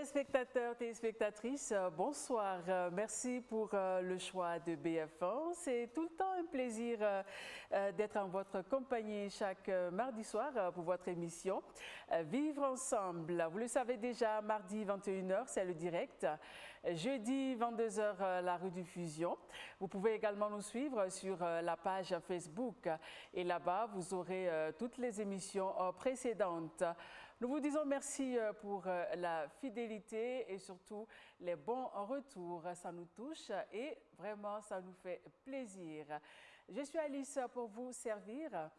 Téléspectateurs, téléspectatrices, bonsoir. Merci pour le choix de BF1. C'est tout le temps un plaisir d'être en votre compagnie chaque mardi soir pour votre émission Vivre ensemble. Vous le savez déjà, mardi 21h, c'est le direct. Jeudi 22h, la rediffusion. Vous pouvez également nous suivre sur la page Facebook. Et là-bas, vous aurez toutes les émissions précédentes. Nous vous disons merci pour la fidélité et surtout les bons retours. Ça nous touche et vraiment, ça nous fait plaisir. Je suis Alice pour vous servir.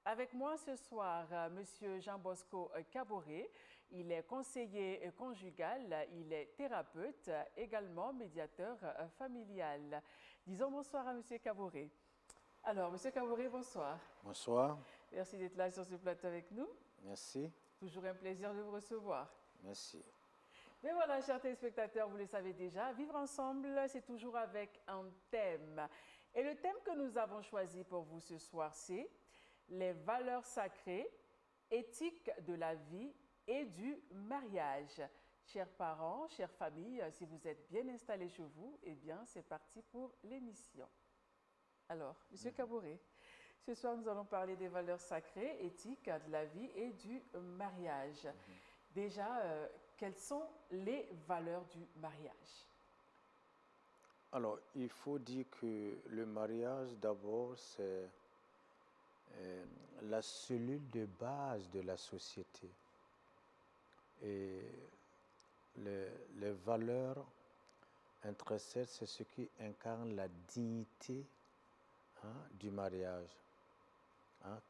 Avec moi ce soir, Monsieur Jean-Bosco Caboret. Il est conseiller conjugal, il est thérapeute, également médiateur familial. Disons bonsoir à Monsieur Caboret. Alors, Monsieur Caboret, bonsoir. Bonsoir. Merci d'être là sur ce plateau avec nous. Merci. Toujours un plaisir de vous recevoir. Merci. Mais voilà, chers téléspectateurs, vous le savez déjà, vivre ensemble, c'est toujours avec un thème. Et le thème que nous avons choisi pour vous ce soir, c'est les valeurs sacrées, éthiques de la vie et du mariage. Chers parents, chères familles, si vous êtes bien installés chez vous, eh bien, c'est parti pour l'émission. Alors, Monsieur Caboret, ce soir, nous allons parler des valeurs sacrées, éthiques de la vie et du mariage. Déjà, quelles sont les valeurs du mariage? Alors, il faut dire que le mariage, d'abord, c'est la cellule de base de la société. Et les valeurs intrinsèques, c'est ce qui incarne la dignité du mariage.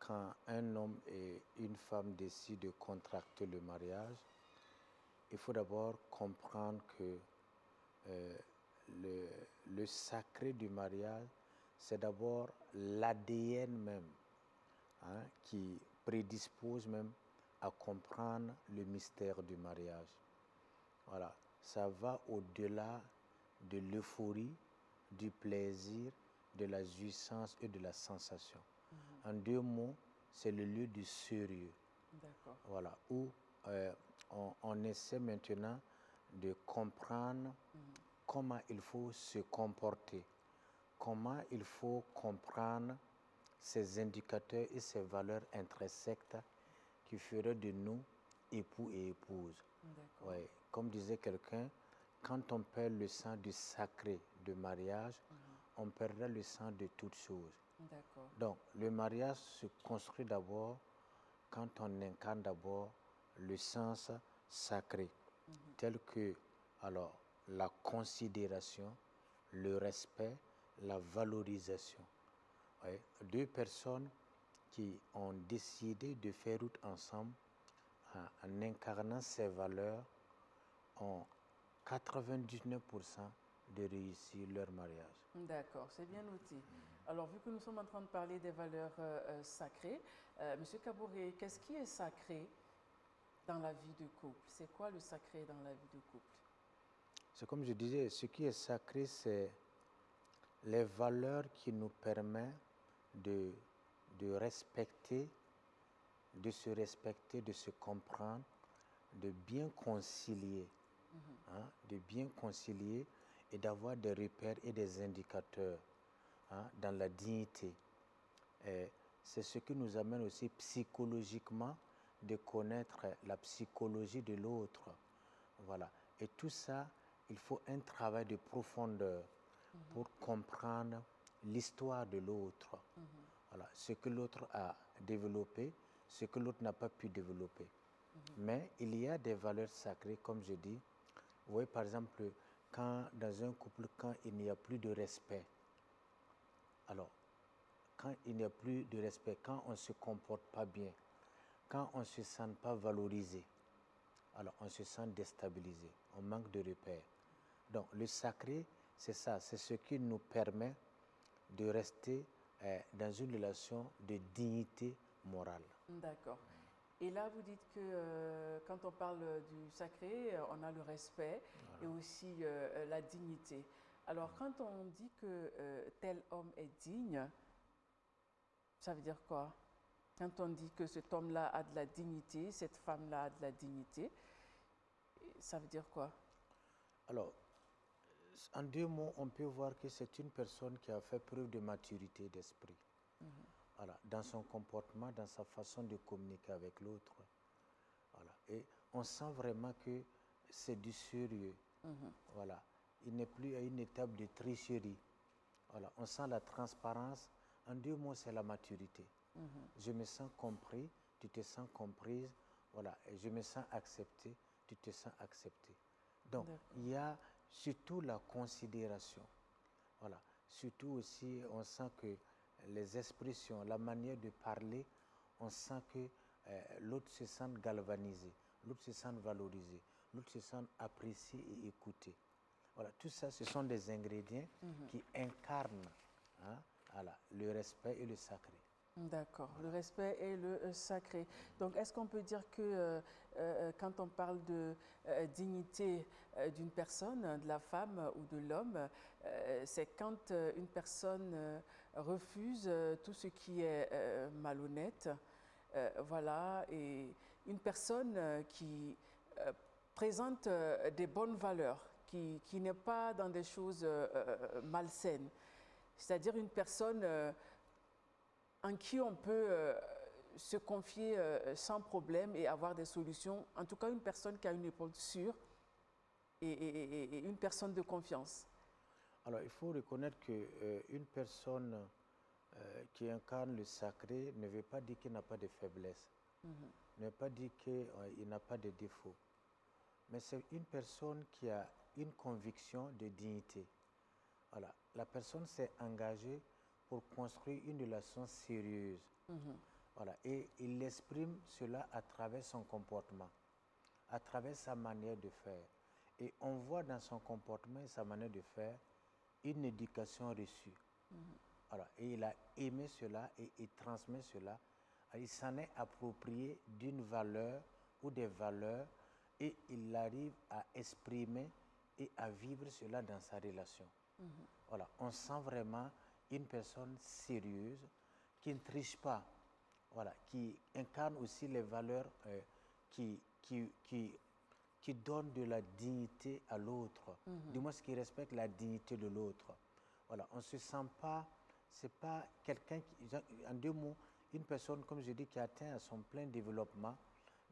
Quand un homme et une femme décident de contracter le mariage, il faut d'abord comprendre que le sacré du mariage, c'est d'abord l'ADN même qui prédispose même à comprendre le mystère du mariage. Voilà, ça va au-delà de l'euphorie, du plaisir, de la jouissance et de la sensation. En deux mots, c'est le lieu du sérieux. D'accord. Voilà, où on essaie maintenant de comprendre comment il faut se comporter, comment il faut comprendre ces indicateurs et ces valeurs intrinsèques qui feraient de nous époux et épouses. Ouais, comme disait quelqu'un, quand on perd le sang du sacré de mariage, on perdra le sang de toutes choses. Donc, le mariage se construit d'abord quand on incarne d'abord le sens sacré, tel que alors, la considération, le respect, la valorisation. Ouais, deux personnes qui ont décidé de faire route ensemble en incarnant ces valeurs ont 99% de réussir leur mariage. D'accord, c'est bien noté. Alors, vu que nous sommes en train de parler des valeurs sacrées, Monsieur Caboret, qu'est-ce qui est sacré dans la vie de couple? C'est quoi le sacré dans la vie de couple? C'est comme je disais, ce qui est sacré, c'est les valeurs qui nous permettent de respecter, de se respecter, de se comprendre, de bien concilier, et d'avoir des repères et des indicateurs dans la dignité. C'est ce qui nous amène aussi psychologiquement de connaître la psychologie de l'autre. Voilà. Et tout ça, il faut un travail de profondeur pour comprendre l'histoire de l'autre. Voilà. Ce que l'autre a développé, ce que l'autre n'a pas pu développer. Mais il y a des valeurs sacrées, comme je dis. Vous voyez, par exemple, dans un couple, quand il n'y a plus de respect, alors, quand il n'y a plus de respect, quand on ne se comporte pas bien, quand on ne se sent pas valorisé, alors on se sent déstabilisé, on manque de repères. Donc, le sacré, c'est ça, c'est ce qui nous permet de rester dans une relation de dignité morale. D'accord. Et là, vous dites que quand on parle du sacré, on a le respect et aussi la dignité. Alors, quand on dit que tel homme est digne, ça veut dire quoi? Quand on dit que cet homme-là a de la dignité, cette femme-là a de la dignité, ça veut dire quoi? Alors, en 2 mots, on peut voir que c'est une personne qui a fait preuve de maturité d'esprit. Voilà, dans son comportement, dans sa façon de communiquer avec l'autre. Voilà. Et on sent vraiment que c'est du sérieux. Voilà. Il n'est plus à une étape de tricherie. Voilà. On sent la transparence. En 2 mots, c'est la maturité. Je me sens compris, tu te sens comprise. Voilà. Et je me sens accepté, tu te sens accepté. Donc, il y a surtout la considération. Voilà. Surtout aussi, on sent que les expressions, la manière de parler, on sent que l'autre se sent galvanisé, l'autre se sent valorisé, l'autre se sent apprécié et écouté. Voilà, tout ça, ce sont des ingrédients qui incarnent voilà, le respect et le sacré. D'accord, le respect et le sacré. Donc, est-ce qu'on peut dire que quand on parle de dignité d'une personne, de la femme ou de l'homme, c'est quand une personne refuse tout ce qui est malhonnête, voilà, et une personne qui présente des bonnes valeurs, qui n'est pas dans des choses malsaines, c'est-à-dire une personne en qui on peut se confier sans problème et avoir des solutions. En tout cas, une personne qui a une épaule sûre et une personne de confiance. Alors, il faut reconnaître qu'une personne qui incarne le sacré ne veut pas dire qu'il n'a pas de faiblesse, ne veut pas dire qu'il n'a pas de défauts. Mais c'est une personne qui a une conviction de dignité. Voilà. La personne s'est engagée pour construire une relation sérieuse. Voilà. Et il exprime cela à travers son comportement, à travers sa manière de faire. Et on voit dans son comportement et sa manière de faire une éducation reçue. Voilà. Et il a aimé cela et il transmet cela. Il s'en est approprié d'une valeur ou des valeurs et il arrive à exprimer et à vivre cela dans sa relation. Voilà. On sent vraiment une personne sérieuse qui ne triche pas, voilà, qui incarne aussi les valeurs qui donnent de la dignité à l'autre, du moins qui respecte la dignité de l'autre. Voilà, on ne se sent pas, c'est pas quelqu'un qui, en 2 mots, une personne, comme je dis, qui atteint à son plein développement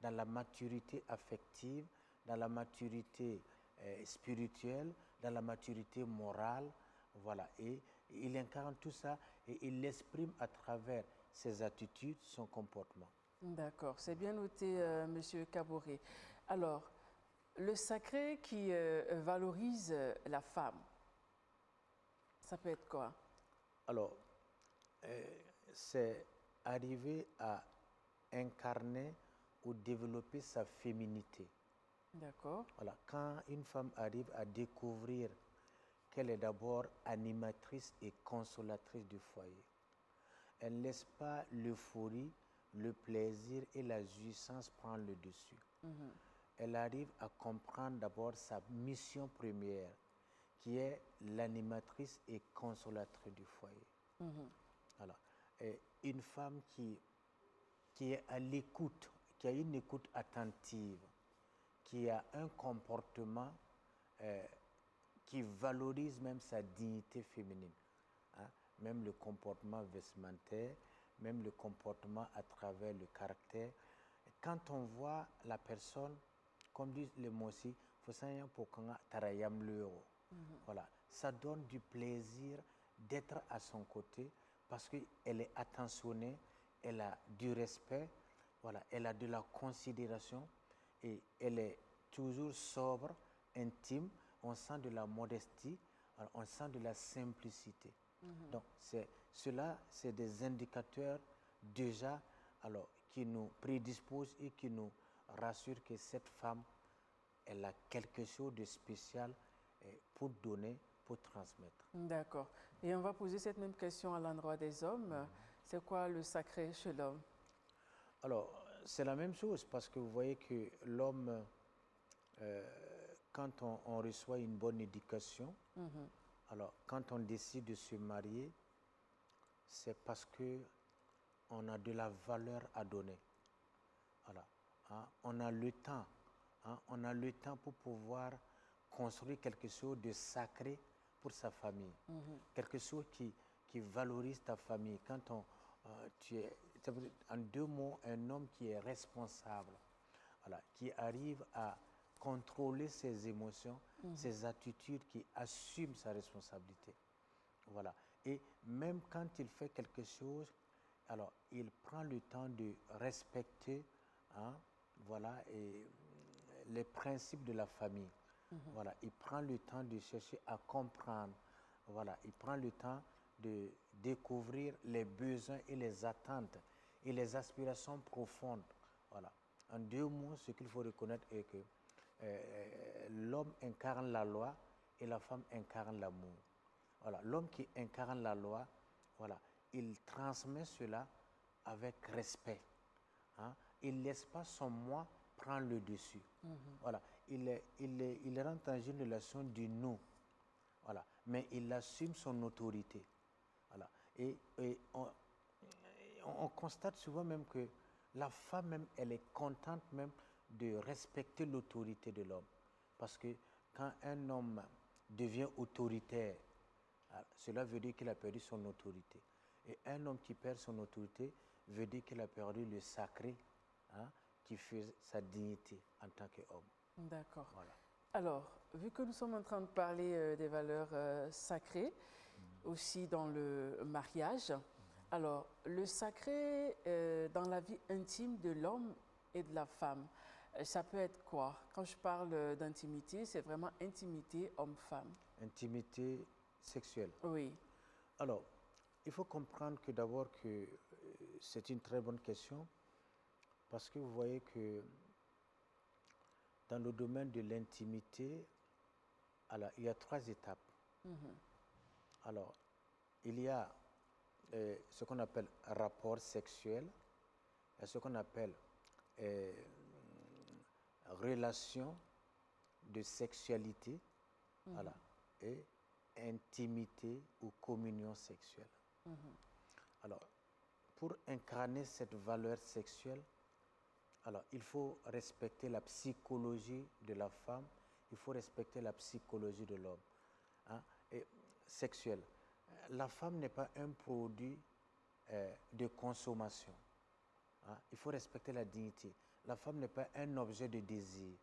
dans la maturité affective, dans la maturité spirituelle, dans la maturité morale, voilà, et il incarne tout ça et il l'exprime à travers ses attitudes, son comportement. D'accord, c'est bien noté, Monsieur Kaboré. Alors, le sacré qui valorise la femme, ça peut être quoi? Alors, c'est arriver à incarner ou développer sa féminité. D'accord. Voilà, quand une femme arrive à découvrir qu'elle est d'abord animatrice et consolatrice du foyer, elle ne laisse pas l'euphorie, le plaisir et la jouissance prendre le dessus. Elle arrive à comprendre d'abord sa mission première, qui est l'animatrice et consolatrice du foyer. Voilà. Et une femme qui est à l'écoute, qui a une écoute attentive, qui a un comportement qui valorise même sa dignité féminine, même le comportement vestimentaire, même le comportement à travers le caractère. Et quand on voit la personne, comme disent les mots aussi, voilà, ça donne du plaisir d'être à son côté parce qu'elle est attentionnée, elle a du respect, voilà, elle a de la considération et elle est toujours sobre, intime, on sent de la modestie, on sent de la simplicité. Donc, cela, c'est des indicateurs déjà qui nous prédisposent et qui nous rassurent que cette femme, elle a quelque chose de spécial pour donner, pour transmettre. D'accord. Et on va poser cette même question à l'endroit des hommes. C'est quoi le sacré chez l'homme? Alors, c'est la même chose parce que vous voyez que l'homme, quand on reçoit une bonne éducation, alors quand on décide de se marier, c'est parce qu'on a de la valeur à donner. Voilà. On a le temps hein, on a le temps pour pouvoir construire quelque chose de sacré pour sa famille. Quelque chose qui valorise ta famille. Quand tu es, en 2 mots, un homme qui est responsable, voilà, qui arrive à contrôler ses émotions, ses attitudes, qui assume sa responsabilité. Voilà. Et même quand il fait quelque chose, alors il prend le temps de respecter, hein, voilà, et les principes de la famille. Voilà. Il prend le temps de chercher à comprendre. Voilà. Il prend le temps de découvrir les besoins et les attentes et les aspirations profondes. Voilà. En 2 mots, ce qu'il faut reconnaître est que l'homme incarne la loi et la femme incarne l'amour. Voilà. L'homme qui incarne la loi, voilà, il transmet cela avec respect. Hein. Il ne laisse pas son moi prendre le dessus. Voilà. Il rentre dans une relation du nous. Voilà. Mais il assume son autorité. Voilà. Et on constate souvent même que la femme même, elle est contente même de respecter l'autorité de l'homme. Parce que quand un homme devient autoritaire, cela veut dire qu'il a perdu son autorité. Et un homme qui perd son autorité veut dire qu'il a perdu le sacré, hein, qui fait sa dignité en tant qu'homme. D'accord. Voilà. Alors, vu que nous sommes en train de parler des valeurs sacrées, aussi dans le mariage, alors le sacré dans la vie intime de l'homme et de la femme, ça peut être quoi? Quand je parle d'intimité, c'est vraiment intimité homme-femme. Intimité sexuelle. Oui. Alors, il faut comprendre que d'abord que c'est une très bonne question parce que vous voyez que dans le domaine de l'intimité, alors, il y a 3 étapes. Alors, il y a ce qu'on appelle rapport sexuel, il y a ce qu'on appelle relation de sexualité, voilà, et intimité ou communion sexuelle. Alors, pour incarner cette valeur sexuelle, alors, il faut respecter la psychologie de la femme, il faut respecter la psychologie de l'homme, hein, et sexuelle. La femme n'est pas un produit de consommation. Hein, il faut respecter la dignité. La femme n'est pas un objet de désir.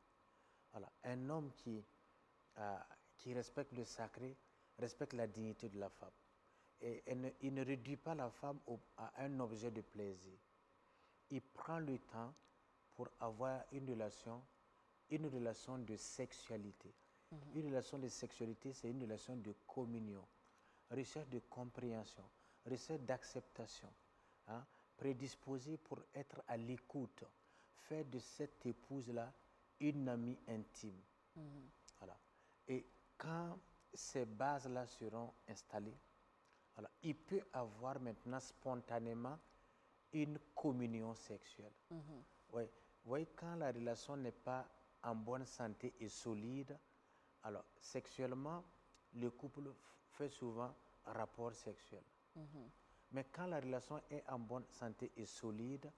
Voilà. Un homme qui respecte le sacré respecte la dignité de la femme. Et il ne réduit pas la femme à un objet de plaisir. Il prend le temps pour avoir une relation de sexualité. Une relation de sexualité, c'est une relation de communion, recherche de compréhension, recherche d'acceptation, hein, prédisposée pour être à l'écoute, faire de cette épouse-là une amie intime. Voilà. Et quand ces bases-là seront installées, voilà, il peut avoir maintenant spontanément une communion sexuelle. Ouais. Vous voyez, quand la relation n'est pas en bonne santé et solide, alors sexuellement, le couple fait souvent rapport sexuel. Mais quand la relation est en bonne santé et solide,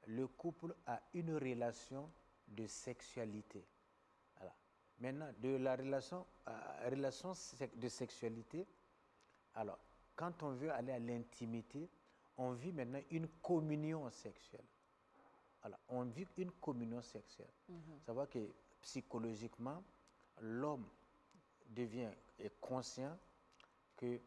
le couple a une relation de sexualité. Voilà. Maintenant, de la relation de sexualité, alors, quand on veut aller à l'intimité, on vit maintenant une communion sexuelle. Alors, on vit une communion sexuelle. Ça veut dire que psychologiquement, l'homme est conscient que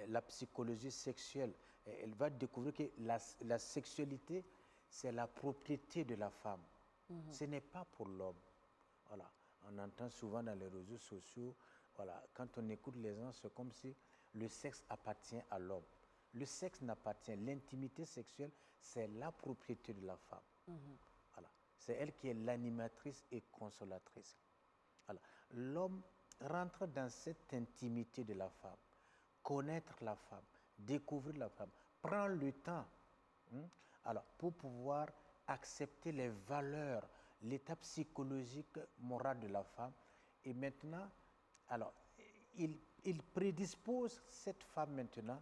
la psychologie sexuelle, elle va découvrir que la sexualité, c'est la propriété de la femme. Ce n'est pas pour l'homme. Voilà. On entend souvent dans les réseaux sociaux, voilà, quand on écoute les gens, c'est comme si le sexe appartient à l'homme. Le sexe n'appartient, l'intimité sexuelle, c'est la propriété de la femme. Voilà. C'est elle qui est l'animatrice et consolatrice. Voilà. L'homme rentre dans cette intimité de la femme, connaître la femme, découvrir la femme, prendre le temps, alors, pour pouvoir accepter les valeurs, l'état psychologique, moral de la femme. Et maintenant, alors, il prédispose cette femme maintenant,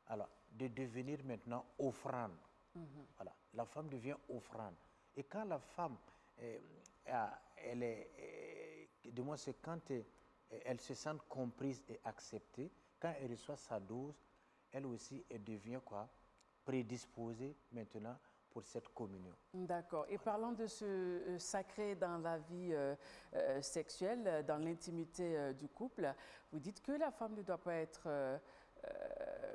alors, de devenir maintenant offrande. Voilà, la femme devient offrande. Et quand la femme du moins c'est quand elle se sent comprise et acceptée, quand elle reçoit sa dose, elle aussi, elle devient quoi? Prédisposée maintenant pour cette communion. D'accord. Et parlant de ce sacré dans la vie sexuelle, dans l'intimité du couple, vous dites que la femme ne doit pas être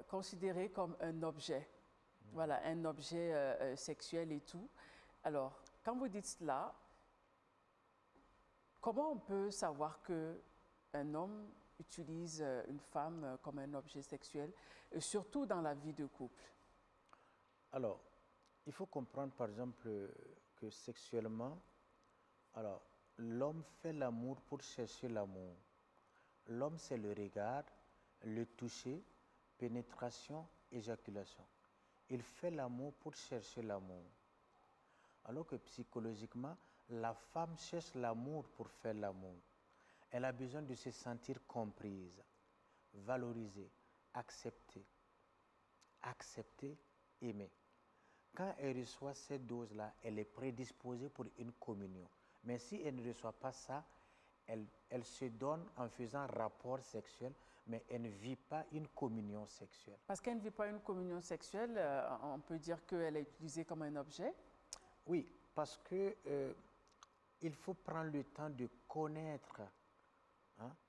considérée comme un objet. Voilà, un objet sexuel et tout. Alors, quand vous dites cela, comment on peut savoir qu'un homme utilise une femme comme un objet sexuel, et surtout dans la vie de couple? Alors, il faut comprendre par exemple que sexuellement, alors l'homme fait l'amour pour chercher l'amour. L'homme, c'est le regard, le toucher, pénétration, éjaculation. Il fait l'amour pour chercher l'amour. Alors que psychologiquement, la femme cherche l'amour pour faire l'amour. Elle a besoin de se sentir comprise, valorisée, acceptée, aimée. Quand elle reçoit cette dose-là, elle est prédisposée pour une communion. Mais si elle ne reçoit pas ça, elle se donne en faisant rapport sexuel, mais elle ne vit pas une communion sexuelle. Parce qu'elle ne vit pas une communion sexuelle, on peut dire qu'elle est utilisée comme un objet? Oui, parce que il faut prendre le temps de connaître,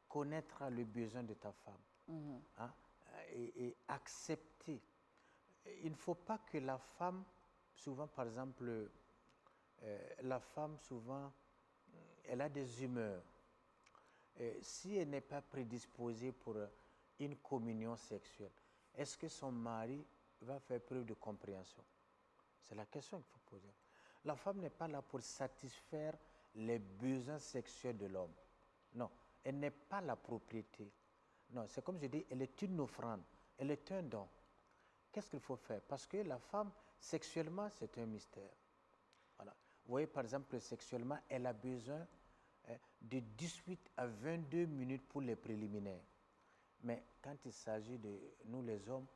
connaître le besoin de ta femme, et accepter. Il ne faut pas que la femme, souvent par exemple, la femme souvent, elle a des humeurs. Si elle n'est pas prédisposée pour une communion sexuelle, est-ce que son mari va faire preuve de compréhension? C'est la question qu'il faut poser. La femme n'est pas là pour satisfaire les besoins sexuels de l'homme. Non, elle n'est pas la propriété. Non, c'est comme je dis, elle est une offrande, elle est un don. Qu'est-ce qu'il faut faire? Parce que la femme, sexuellement, c'est un mystère. Voilà. Vous voyez, par exemple, sexuellement, elle a besoin de 18 à 22 minutes pour les préliminaires. Mais quand il s'agit de nous, les hommes,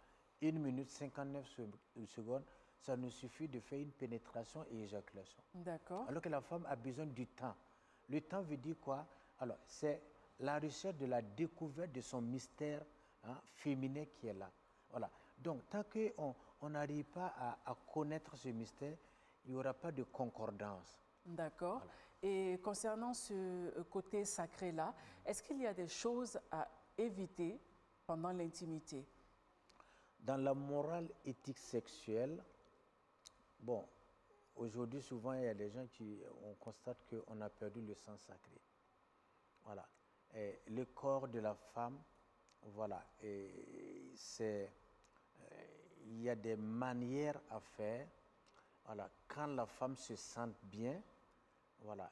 1 minute 59 secondes, ça nous suffit de faire une pénétration et éjaculation. D'accord. Alors que la femme a besoin du temps. Le temps veut dire quoi? Alors, c'est la recherche de la découverte de son mystère féminin qui est là. Voilà. Donc, tant qu'on n'arrive pas à connaître ce mystère, il n'y aura pas de concordance. D'accord. Voilà. Et concernant ce côté sacré-là, est-ce qu'il y a des choses à éviter pendant l'intimité? Dans la morale éthique sexuelle, bon, aujourd'hui, souvent, il y a des gens on constate qu'on a perdu le sang sacré. Voilà. Et le corps de la femme, voilà, et il y a des manières à faire. Voilà, quand la femme se sent bien, voilà.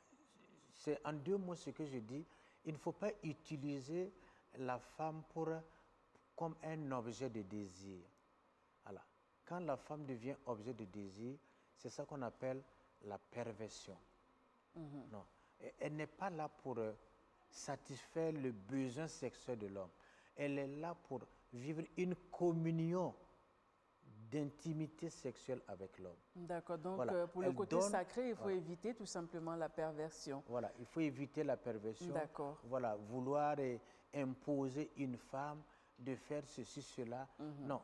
C'est en 2 mots ce que je dis. Il ne faut pas utiliser la femme comme un objet de désir. Voilà. Quand la femme devient objet de désir, c'est ça qu'on appelle la perversion. Non. Elle n'est pas là pour satisfaire le besoin sexuel de l'homme. Elle est là pour vivre une communion d'intimité sexuelle avec l'homme. D'accord, donc voilà. Pour le côté sacré, il faut éviter tout simplement la perversion. Voilà, il faut éviter la perversion. D'accord. Voilà, vouloir imposer une femme de faire ceci, cela. Non,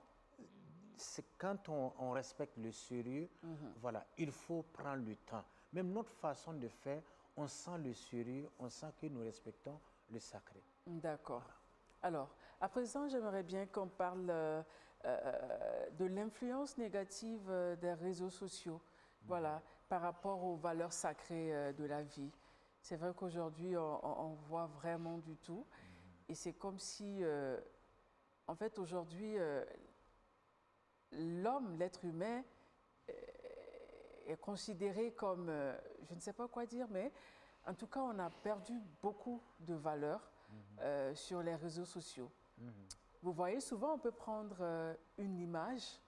c'est quand on respecte le sérieux, voilà, il faut prendre le temps. Même notre façon de faire, on sent le sérieux, on sent que nous respectons le sacré. D'accord. Voilà. Alors, à présent, j'aimerais bien qu'on parle de l'influence négative des réseaux sociaux, voilà, par rapport aux valeurs sacrées de la vie. C'est vrai qu'aujourd'hui, on voit vraiment du tout. Et c'est comme si, en fait, aujourd'hui, l'homme, l'être humain, est considéré comme, je ne sais pas quoi dire, mais en tout cas, on a perdu beaucoup de valeurs sur les réseaux sociaux. Vous voyez, souvent, on peut prendre une image,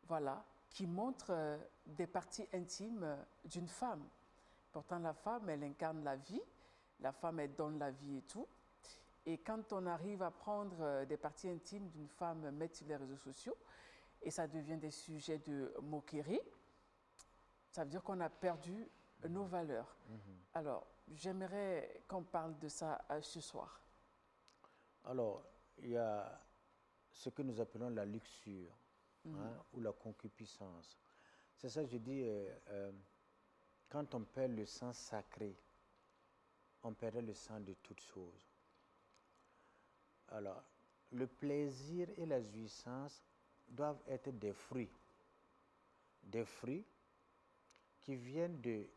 voilà, qui montre des parties intimes d'une femme. Pourtant, la femme, elle incarne la vie. La femme, elle donne la vie et tout. Et quand on arrive à prendre des parties intimes d'une femme, mettre sur les réseaux sociaux, et ça devient des sujets de moquerie, ça veut dire qu'on a perdu nos valeurs. Alors, j'aimerais qu'on parle de ça ce soir. Alors, il y a ce que nous appelons la luxure ou la concupiscence. C'est ça que je dis, quand on perd le sang sacré, on perdrait le sang de toutes choses. Alors, le plaisir et la jouissance doivent être des fruits qui viennent de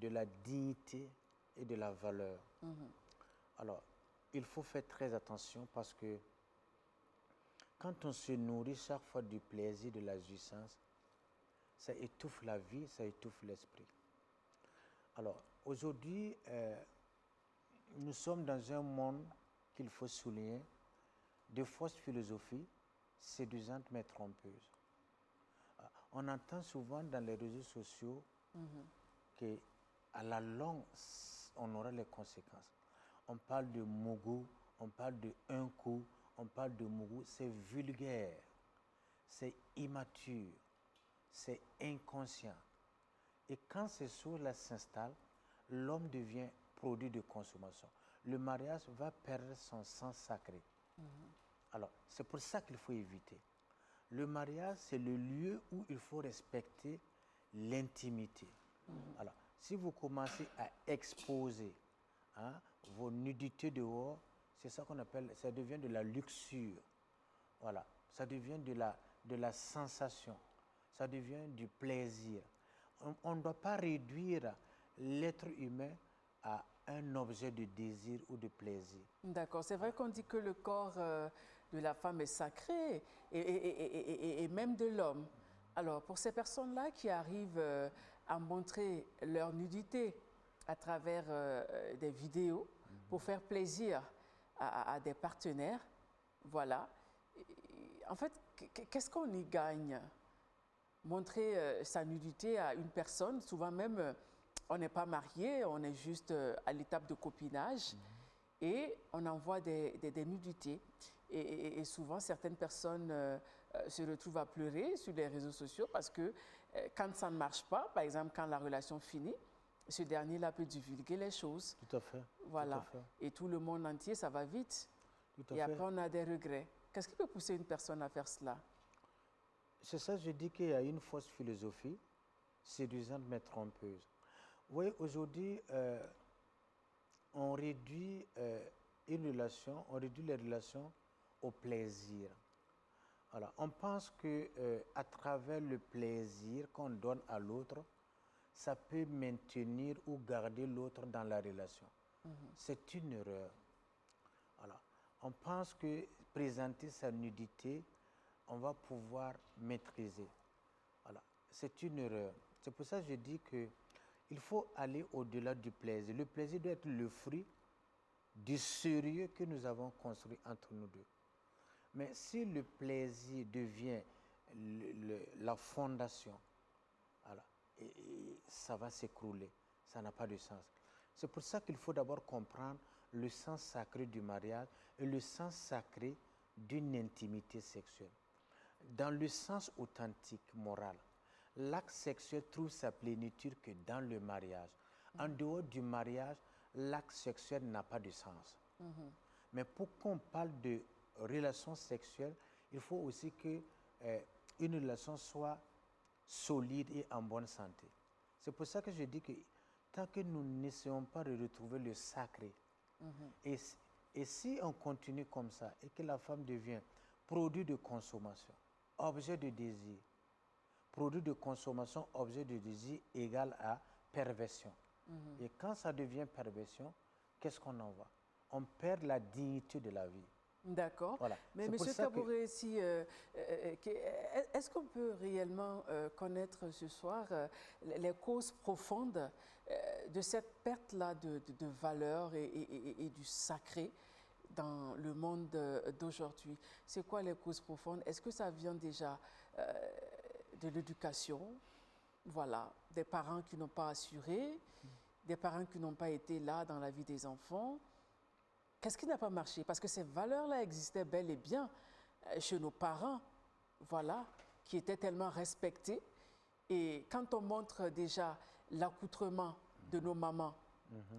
la dignité et de la valeur. Alors, il faut faire très attention parce que quand on se nourrit chaque fois du plaisir, de la jouissance, ça étouffe la vie, ça étouffe l'esprit. Alors, aujourd'hui, nous sommes dans un monde qu'il faut souligner, de fausses philosophies séduisantes mais trompeuses. On entend souvent dans les réseaux sociaux qu'à la longue, on aura les conséquences. On parle de mougou, on parle de un coup, on parle de mougou. C'est vulgaire, c'est immature, c'est inconscient. Et quand ces choses-là s'installent, l'homme devient produit de consommation. Le mariage va perdre son sens sacré. Alors, c'est pour ça qu'il faut éviter. Le mariage, c'est le lieu où il faut respecter l'intimité. Alors, si vous commencez à exposer vos nudités dehors, c'est ça qu'on appelle, ça devient de la luxure. Voilà, ça devient de la sensation, ça devient du plaisir. On ne doit pas réduire l'être humain à un objet de désir ou de plaisir. D'accord, c'est vrai qu'on dit que le corps de la femme est sacré et même de l'homme. Alors, pour ces personnes-là qui arrivent à montrer leur nudité à travers des vidéos pour faire plaisir à des partenaires, voilà. En fait, qu'est-ce qu'on y gagne? Montrer sa nudité à une personne, souvent même, on n'est pas marié, on est juste à l'étape de copinage et on envoie des nudités. Et souvent, certaines personnes se retrouvent à pleurer sur les réseaux sociaux parce que quand ça ne marche pas, par exemple, quand la relation finit, ce dernier-là peut divulguer les choses. Tout à fait. Voilà. Tout à fait. Et tout le monde entier, ça va vite. Tout à et fait. après, on a des regrets. Qu'est-ce qui peut pousser une personne à faire cela? C'est ça, je dis qu'il y a une fausse philosophie, séduisante mais trompeuse. Vous voyez, aujourd'hui, on réduit les relations au plaisir. Voilà. On pense qu'à travers le plaisir qu'on donne à l'autre, ça peut maintenir ou garder l'autre dans la relation. C'est une erreur. Voilà. On pense que présenter sa nudité, on va pouvoir maîtriser. Voilà. C'est une erreur. C'est pour ça que je dis qu'il faut aller au-delà du plaisir. Le plaisir doit être le fruit du sérieux que nous avons construit entre nous deux. Mais si le plaisir devient la fondation, voilà, et ça va s'écrouler. Ça n'a pas de sens. C'est pour ça qu'il faut d'abord comprendre le sens sacré du mariage et le sens sacré d'une intimité sexuelle. Dans le sens authentique, moral, l'acte sexuel trouve sa plénitude que dans le mariage. En dehors du mariage, l'acte sexuel n'a pas de sens. Mais pour qu'on parle de relation sexuelle, il faut aussi qu'une relation soit solide et en bonne santé. C'est pour ça que je dis que tant que nous n'essayons pas de retrouver le sacré, et si on continue comme ça et que la femme devient produit de consommation, objet de désir, produit de consommation, objet de désir égale à perversion. Et quand ça devient perversion, qu'est-ce qu'on en voit? On perd la dignité de la vie. D'accord. Voilà. Mais M. Kabouré, est-ce qu'on peut réellement connaître ce soir les causes profondes de cette perte-là de valeur et du sacré dans le monde d'aujourd'hui? C'est quoi les causes profondes? Est-ce que ça vient déjà de l'éducation? Voilà, des parents qui n'ont pas assuré, des parents qui n'ont pas été là dans la vie des enfants. Qu'est-ce qui n'a pas marché? Parce que ces valeurs-là existaient bel et bien chez nos parents, voilà, qui étaient tellement respectés. Et quand on montre déjà l'accoutrement de nos mamans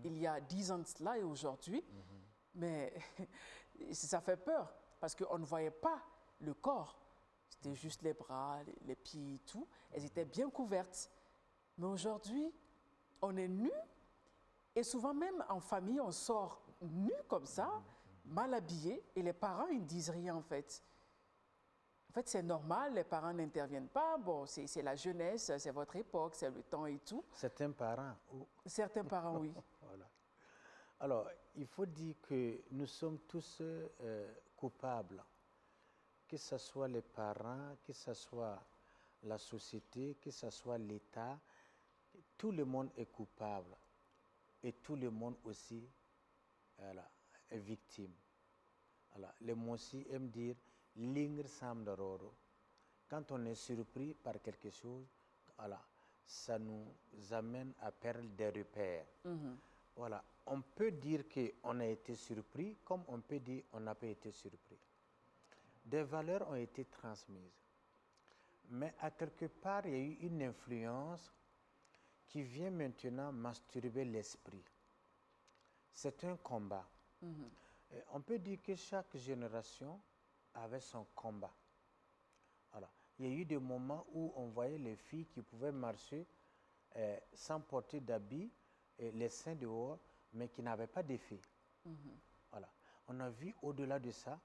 il y a 10 ans de cela et aujourd'hui, mais ça fait peur parce qu'on ne voyait pas le corps. C'était juste les bras, les pieds et tout. Elles étaient bien couvertes. Mais aujourd'hui, on est nus et souvent même en famille, on sort nu comme ça, mal habillé et les parents, ils ne disent rien en fait. En fait, c'est normal, les parents n'interviennent pas. Bon, c'est la jeunesse, c'est votre époque, c'est le temps et tout. Certains parents. Certains parents, oui. Voilà. Alors, il faut dire que nous sommes tous coupables, que ce soit les parents, que ce soit la société, que ce soit l'État. Tout le monde est coupable et tout le monde aussi voilà, est victime. Voilà. Les Mossi aiment dire l'ingre samdaroro. Quand on est surpris par quelque chose, voilà, ça nous amène à perdre des repères. Voilà. On peut dire qu'on a été surpris, comme on peut dire qu'on n'a pas été surpris. Des valeurs ont été transmises. Mais à quelque part, il y a eu une influence qui vient maintenant masturber l'esprit. C'est un combat. On peut dire que chaque génération avait son combat. Voilà. Il y a eu des moments où on voyait les filles qui pouvaient marcher sans porter d'habits, les seins dehors, mais qui n'avaient pas d'effet. Voilà. On a vu au-delà de ça,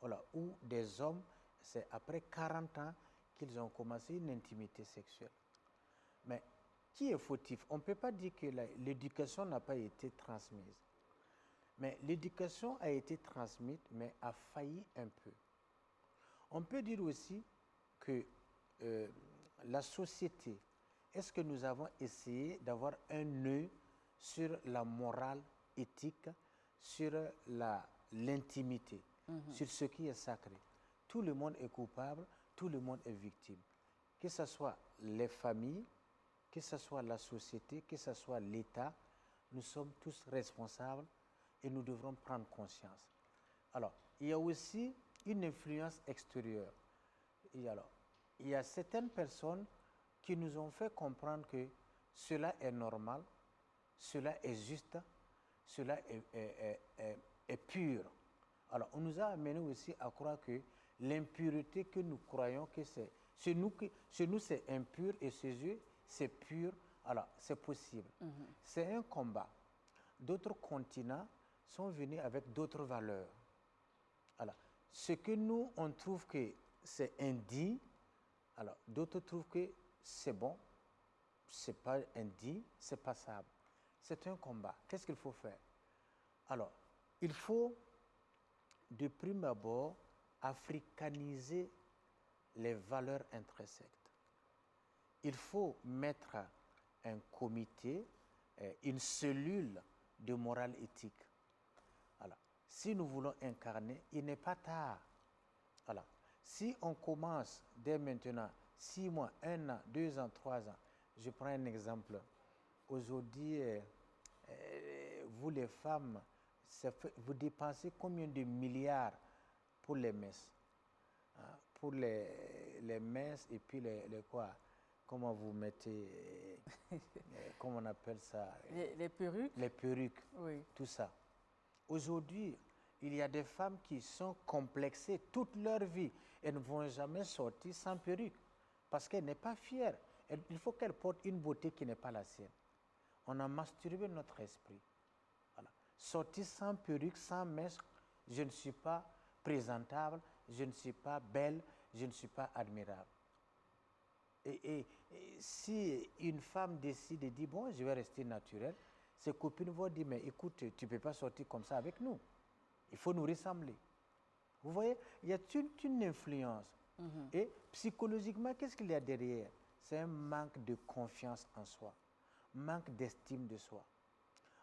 voilà, où des hommes, c'est après 40 ans qu'ils ont commencé une intimité sexuelle. Mais qui est fautif? On ne peut pas dire que l'éducation n'a pas été transmise. Mais l'éducation a été transmise, mais a failli un peu. On peut dire aussi que la société, est-ce que nous avons essayé d'avoir un nœud sur la morale éthique, sur l'intimité, sur ce qui est sacré? Tout le monde est coupable, tout le monde est victime. Que ce soit les familles, que ce soit la société, que ce soit l'État, nous sommes tous responsables et nous devrons prendre conscience. Alors, il y a aussi une influence extérieure. Et alors, il y a certaines personnes qui nous ont fait comprendre que cela est normal, cela est juste, cela est pur. Alors, on nous a amené aussi à croire que l'impureté que nous croyons que c'est, chez nous c'est impur et chez eux c'est pur, alors c'est possible. C'est un combat. D'autres continents sont venus avec d'autres valeurs. Alors, ce que nous, on trouve que c'est indigne, alors d'autres trouvent que c'est bon, c'est pas indigne, c'est passable. C'est un combat. Qu'est-ce qu'il faut faire? Alors, il faut, de prime abord, africaniser les valeurs intrinsèques. Il faut mettre un comité, une cellule de morale éthique. Alors, si nous voulons incarner, il n'est pas tard. Alors, si on commence dès maintenant, 6 mois, 1 an, 2 ans, 3 ans, je prends un exemple. Aujourd'hui, vous les femmes, vous dépensez combien de milliards pour les messes, hein, pour les messes et puis les quoi? Comment vous mettez, comment on appelle ça? Les perruques. Les perruques, oui. Tout ça. Aujourd'hui, il y a des femmes qui sont complexées toute leur vie. Elles ne vont jamais sortir sans perruque parce qu'elle n'est pas fière. Il faut qu'elle porte une beauté qui n'est pas la sienne. On a masturbé notre esprit. Voilà. Sortir sans perruque, sans mèche, je ne suis pas présentable, je ne suis pas belle, je ne suis pas admirable. Et si une femme décide de dire, bon, je vais rester naturelle, ses copines vont dire, mais écoute, tu ne peux pas sortir comme ça avec nous. Il faut nous ressembler. Vous voyez, il y a une influence. Et psychologiquement, qu'est-ce qu'il y a derrière? C'est un manque de confiance en soi, manque d'estime de soi.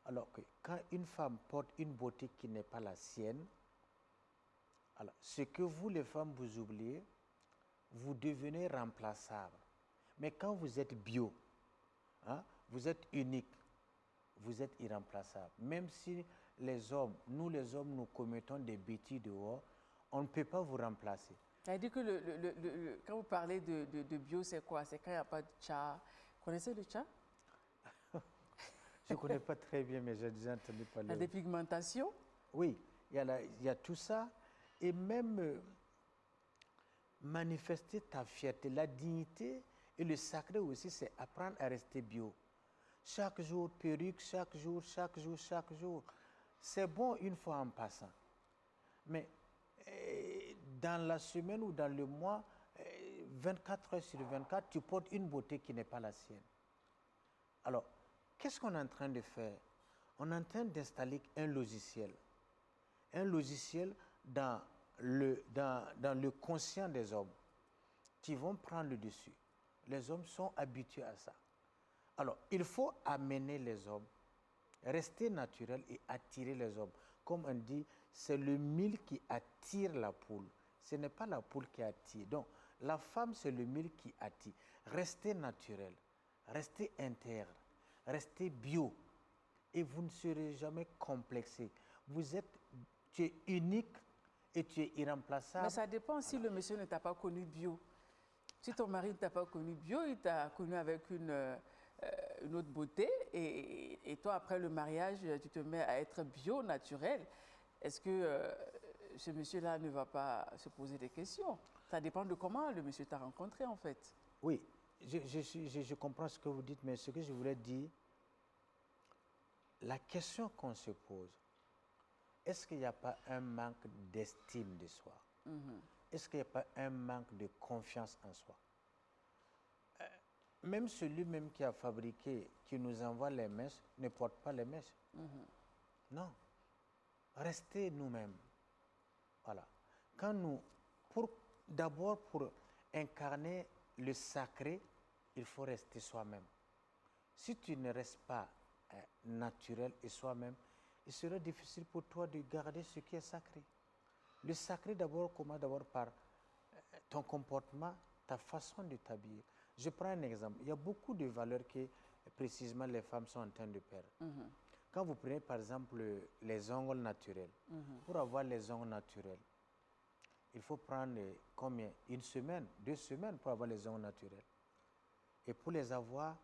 Alors que quand une femme porte une beauté qui n'est pas la sienne, alors ce que vous, les femmes, vous oubliez, vous devenez remplaçable. Mais quand vous êtes bio, hein, vous êtes unique, vous êtes irremplaçable. Même si les hommes, nous commettons des bêtises dehors, on ne peut pas vous remplacer. Ça dit que quand vous parlez de bio, c'est quoi? C'est quand il n'y a pas de chat. Vous connaissez le chat? Je ne connais pas très bien, mais j'ai déjà entendu parler. La dépigmentation? Oui, il y a tout ça. Et même manifester ta fierté, la dignité et le sacré aussi, c'est apprendre à rester bio. Chaque jour, perruque, chaque jour, chaque jour, chaque jour. C'est bon une fois en passant. Mais dans la semaine ou dans le mois, 24 heures sur 24, tu portes une beauté qui n'est pas la sienne. Alors, qu'est-ce qu'on est en train de faire? On est en train d'installer un logiciel. Un logiciel dans le conscient des hommes qui vont prendre le dessus. Les hommes sont habitués à ça. Alors, il faut amener les hommes, rester naturel et attirer les hommes. Comme on dit, c'est le mille qui attire la poule. Ce n'est pas la poule qui attire. Donc, la femme, c'est le mille qui attire. Restez naturel, restez intègre, restez bio. Et vous ne serez jamais complexé. Tu es unique et tu es irremplaçable. Mais ça dépend si le monsieur ne t'a pas connu bio. Si ton mari ne t'a pas connu bio, il t'a connu avec une autre beauté et toi, après le mariage, tu te mets à être bio, naturel. Est-ce que ce monsieur-là ne va pas se poser des questions? Ça dépend de comment le monsieur t'a rencontré, en fait. Oui, je comprends ce que vous dites, mais ce que je voulais dire, la question qu'on se pose, est-ce qu'il n'y a pas un manque d'estime de soi? Est-ce qu'il n'y a pas un manque de confiance en soi? Même celui-même qui a fabriqué, qui nous envoie les mèches, ne porte pas les mèches. Non. Restez nous-mêmes. Voilà. D'abord, pour incarner le sacré, il faut rester soi-même. Si tu ne restes pas naturel et soi-même, il sera difficile pour toi de garder ce qui est sacré. Le sacré d'abord commence d'abord par ton comportement, ta façon de t'habiller. Je prends un exemple. Il y a beaucoup de valeurs que précisément les femmes sont en train de perdre. Quand vous prenez par exemple les ongles naturels, pour avoir les ongles naturels, il faut prendre combien? 1 semaine, 2 semaines pour avoir les ongles naturels. Et pour les avoir,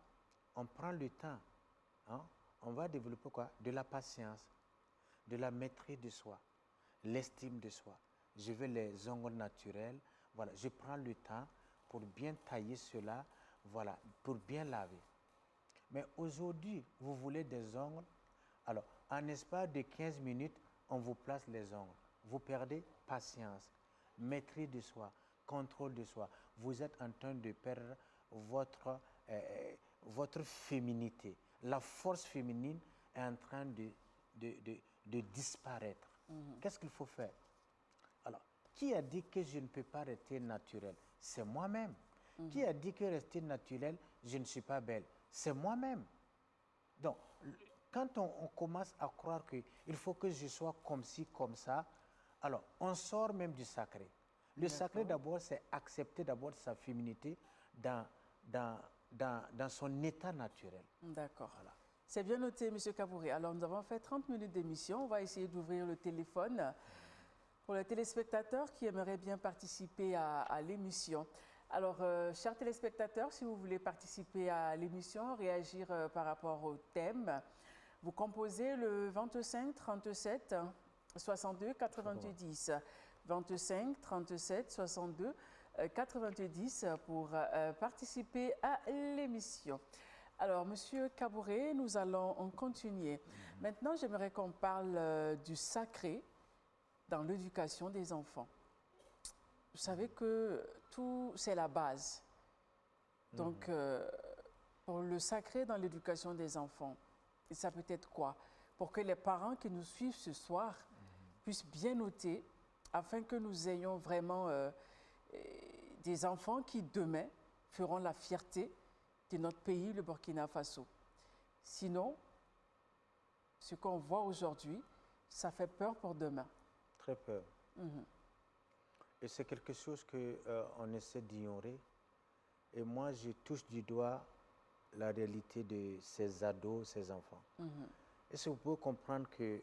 on prend le temps. Hein? On va développer quoi? De la patience, de la maîtrise de soi, l'estime de soi. Je veux les ongles naturels. Voilà, je prends le temps pour bien tailler cela, voilà, pour bien laver. Mais aujourd'hui, vous voulez des ongles. Alors, en espace de 15 minutes, on vous place les ongles. Vous perdez patience, maîtrise de soi, contrôle de soi. Vous êtes en train de perdre votre féminité. La force féminine est en train de disparaître. Qu'est-ce qu'il faut faire? Alors, qui a dit que je ne peux pas rester naturel? C'est moi-même. Qui a dit que rester naturel, je ne suis pas belle? C'est moi-même. Donc, quand on commence à croire qu'il faut que je sois comme ci, comme ça, alors on sort même du sacré. Le sacré d'abord, c'est accepter d'abord sa féminité dans son état naturel. D'accord. Voilà. C'est bien noté, M. Kabouré. Alors, nous avons fait 30 minutes d'émission. On va essayer d'ouvrir le téléphone pour les téléspectateurs qui aimeraient bien participer à l'émission. Alors, chers téléspectateurs, si vous voulez participer à l'émission, réagir par rapport au thème, vous composez le 25 37 62 90. 25 37 62 90 pour participer à l'émission. Alors, Monsieur Kabouré, nous allons continuer. Maintenant, j'aimerais qu'on parle du sacré dans l'éducation des enfants. Vous savez que tout, c'est la base. Donc, pour le sacré dans l'éducation des enfants, et ça peut être quoi? Pour que les parents qui nous suivent ce soir puissent bien noter, afin que nous ayons vraiment des enfants qui, demain, feront la fierté de notre pays, le Burkina Faso. Sinon, ce qu'on voit aujourd'hui, ça fait peur pour demain. Très peur. Et c'est quelque chose qu'on essaie d'ignorer. Et moi, je touche du doigt la réalité de ces ados, ces enfants. Est-ce que vous pouvez comprendre que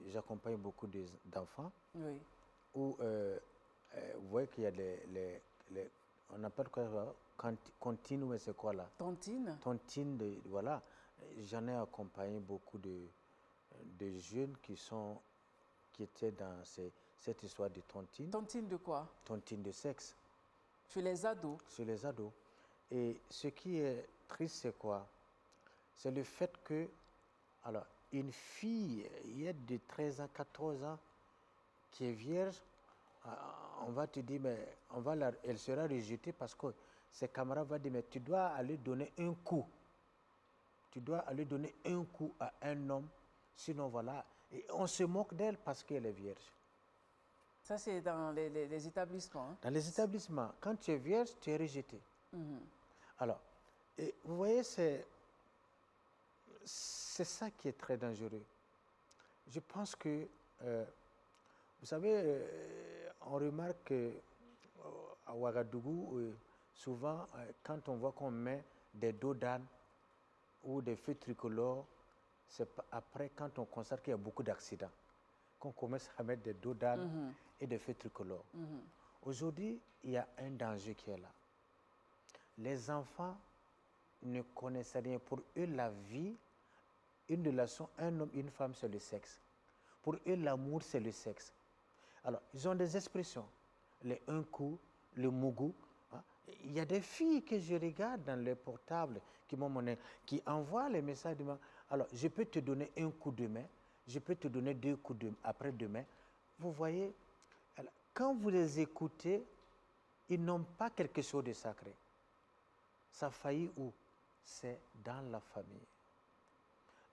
j'accompagne beaucoup d'enfants où vous voyez qu'il y a on appelle quoi, cantine, mais c'est quoi là? Tontine. Tontine, voilà. J'en ai accompagné beaucoup de jeunes qui étaient dans cette histoire de tontine. Tontine de quoi? Tontine de sexe. Chez les ados? Chez les ados. Et ce qui est triste, c'est quoi? C'est le fait que, alors, une fille, il y a de 13 ans, 14 ans, qui est vierge, on va te dire, mais elle sera rejetée parce que ses camarades vont dire, mais tu dois aller donner un coup. Tu dois aller donner un coup à un homme, sinon voilà. Et on se moque d'elle parce qu'elle est vierge. Ça, c'est dans les établissements. Hein? Dans les établissements, quand tu es vierge, tu es rejeté. Alors, et vous voyez, c'est ça qui est très dangereux. Je pense que, vous savez, on remarque qu'à Ouagadougou, souvent, quand on voit qu'on met des dos d'âne ou des feux tricolores, c'est après, quand on constate qu'il y a beaucoup d'accidents, qu'on commence à mettre des dos d'âne et des feux tricolores. Aujourd'hui, il y a un danger qui est là. Les enfants ne connaissent rien. Pour eux, la vie, une relation, un homme, une femme, c'est le sexe. Pour eux, l'amour, c'est le sexe. Alors, ils ont des expressions. Les un coup, le mougou. Hein. Il y a des filles que je regarde dans les portables qui envoient les messages. Alors, je peux te donner un coup demain, je peux te donner 2 coups après-demain. Vous voyez, alors, quand vous les écoutez, ils n'ont pas quelque chose de sacré. Ça faillit où? C'est dans la famille.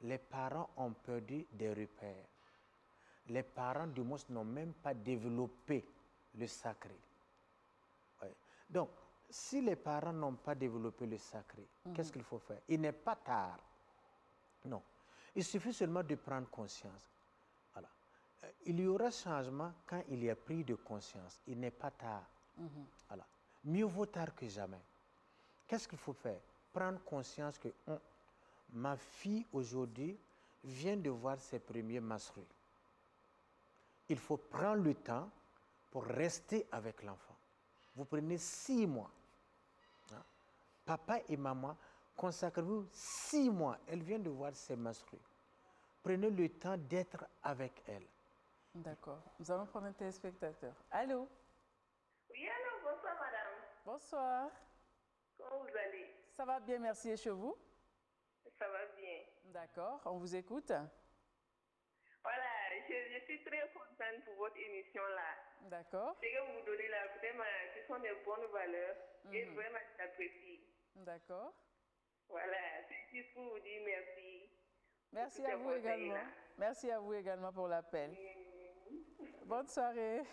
Les parents ont perdu des repères. Les parents du moins n'ont même pas développé le sacré. Ouais. Donc, si les parents n'ont pas développé le sacré, qu'est-ce qu'il faut faire? Il n'est pas tard. Non. Il suffit seulement de prendre conscience. Voilà. Il y aura changement quand il y a pris de conscience. Il n'est pas tard. Voilà. Mieux vaut tard que jamais. Qu'est-ce qu'il faut faire? Prendre conscience que ma fille aujourd'hui vient de voir ses premiers menstrues. Il faut prendre le temps pour rester avec l'enfant. Vous prenez 6 mois. Hein? Papa et maman, consacrez-vous 6 mois. Elle vient de voir ses menstrues. Prenez le temps d'être avec elle. D'accord. Nous allons prendre un téléspectateur. Allô? Oui, allô, bonsoir madame. Bonsoir. Comment vous allez? Ça va bien, merci. Et chez vous? Ça va bien. D'accord, on vous écoute. Voilà, je suis très contente pour votre émission-là. D'accord. Ce que vous donnez là, vraiment, ce sont des bonnes valeurs et vraiment, j'apprécie. D'accord. Voilà, c'est juste pour vous dire merci. Merci à vous également. Merci à vous également pour l'appel. Bonne soirée.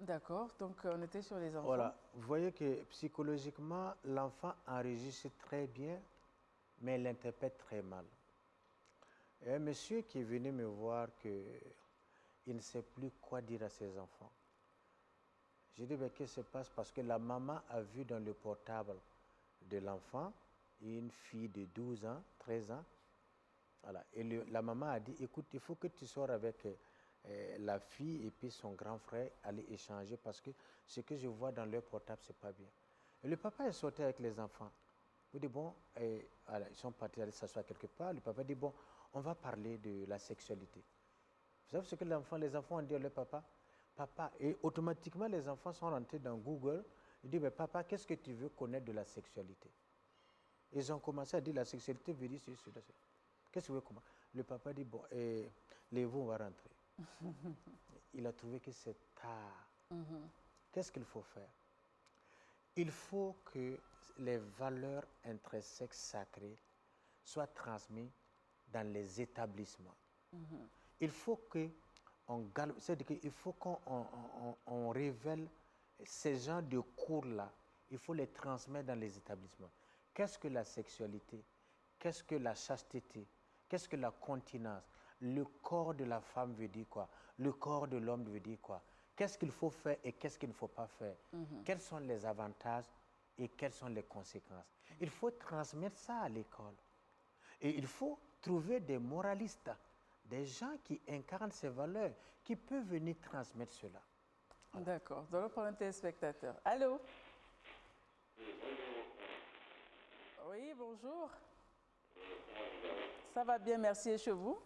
D'accord, donc on était sur les enfants. Voilà, vous voyez que psychologiquement, l'enfant enregistre très bien, mais il interprète très mal. Il y a un monsieur qui est venu me voir qu'il ne sait plus quoi dire à ses enfants. J'ai dit, mais qu'est-ce qui se passe? Parce que la maman a vu dans le portable de l'enfant une fille de 12 ans, 13 ans. Voilà. Et la maman a dit, écoute, il faut que tu sors avec la fille et puis son grand frère, aller échanger parce que ce que je vois dans leur portable, ce n'est pas bien. Et le papa est sorti avec les enfants. Il dit, bon, voilà, ils sont partis aller s'asseoir quelque part. Le papa dit, bon, on va parler de la sexualité. Vous savez ce que les enfants ont dit à leur papa? Papa, et automatiquement les enfants sont rentrés dans Google. Ils disent, mais papa, qu'est-ce que tu veux connaître de la sexualité? Ils ont commencé à dire, la sexualité veut dire ceci. Qu'est-ce que tu veux connaître? Le papa dit, bon, les vous, on va rentrer. Il a trouvé que c'est tard. Qu'est-ce qu'il faut faire? Il faut que les valeurs intrinsèques sacrées soient transmises dans les établissements. Il faut qu'on révèle ces genres de cours-là. Il faut les transmettre dans les établissements. Qu'est-ce que la sexualité? Qu'est-ce que la chasteté? Qu'est-ce que la continence? Le corps de la femme veut dire quoi? Le corps de l'homme veut dire quoi? Qu'est-ce qu'il faut faire et qu'est-ce qu'il ne faut pas faire? Quels sont les avantages et quelles sont les conséquences? Il faut transmettre ça à l'école. Et il faut trouver des moralistes, des gens qui incarnent ces valeurs, qui peuvent venir transmettre cela. Voilà. D'accord. Nous allons prendre un téléspectateur. Allô? Oui, bonjour. Ça va bien, merci. Et chez vous?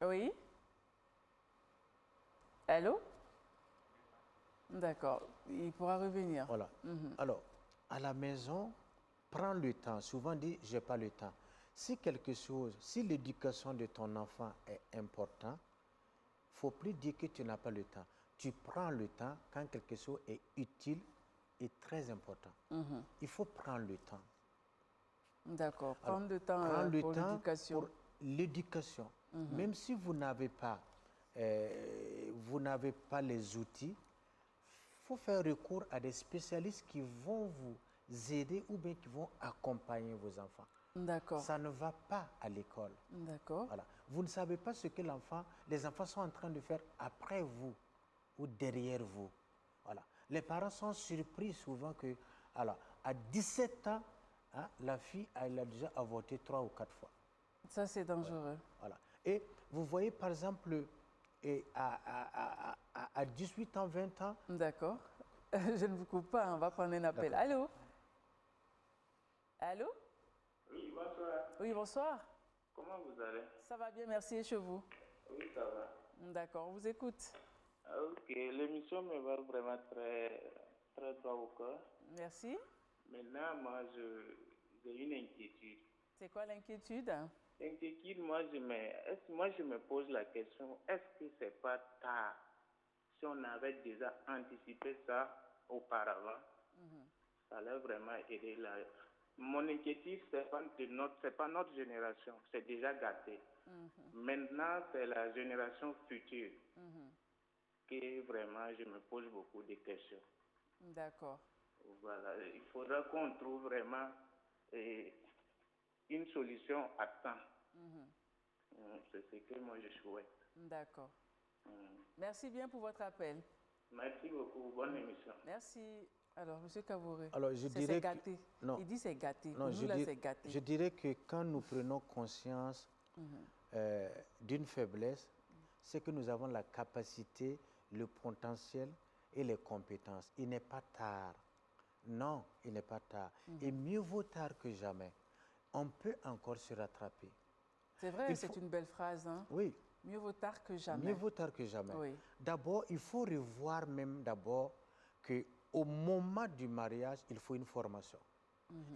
Oui. Allô? D'accord, il pourra revenir. Voilà. Alors, à la maison, prends le temps. Souvent dit, j'ai pas le temps. Si quelque chose, si l'éducation de ton enfant est importante, faut plus dire que tu n'as pas le temps. Tu prends le temps quand quelque chose est utile et très important. Il faut prendre le temps. D'accord, Alors, prendre le temps prends le pour temps l'éducation. pour l'éducation. Même si vous n'avez pas les outils, il faut faire recours à des spécialistes qui vont vous aider ou bien qui vont accompagner vos enfants. D'accord. Ça ne va pas à l'école. D'accord. Voilà. Vous ne savez pas ce que les enfants sont en train de faire après vous ou derrière vous. Voilà. Les parents sont surpris souvent que, alors, à 17 ans, hein, la fille, elle a déjà avorté 3 ou 4 fois. Ça, c'est dangereux. Voilà. Et vous voyez, par exemple, à 18 ans, 20 ans. D'accord. Je ne vous coupe pas, on va prendre un appel. Allô? Allô? Oui, bonsoir. Oui, bonsoir. Comment vous allez? Ça va bien, merci. Et chez vous? Oui, ça va. D'accord, on vous écoute. Ok, l'émission me va vraiment très, très droit au cœur. Merci. Maintenant, moi, j'ai une inquiétude. C'est quoi l'inquiétude? L'inquiétude, moi, je me pose la question, est-ce que c'est pas tard si on avait déjà anticipé ça auparavant? Ça allait vraiment aider la... Mon inquiétude, c'est pas notre génération, c'est déjà gâté. Maintenant, c'est la génération future que vraiment je me pose beaucoup de questions. D'accord. Voilà, il faudra qu'on trouve vraiment une solution à temps. C'est ce que moi je souhaite. D'accord. Merci bien pour votre appel. Merci beaucoup, bonne émission. Merci. Alors, M. Kabouré, Alors, je dirais c'est gâté. non. Il dit c'est gâté. Non, pour nous, là, c'est gâté. je dirais que quand nous prenons conscience d'une faiblesse, c'est que nous avons la capacité, le potentiel et les compétences. Il n'est pas tard. Non, il n'est pas tard. Et mieux vaut tard que jamais. On peut encore se rattraper. C'est vrai, c'est une belle phrase. Hein? Oui. Mieux vaut tard que jamais. Mieux vaut tard que jamais. Oui. D'abord, il faut revoir même d'abord qu'au moment du mariage, il faut une formation.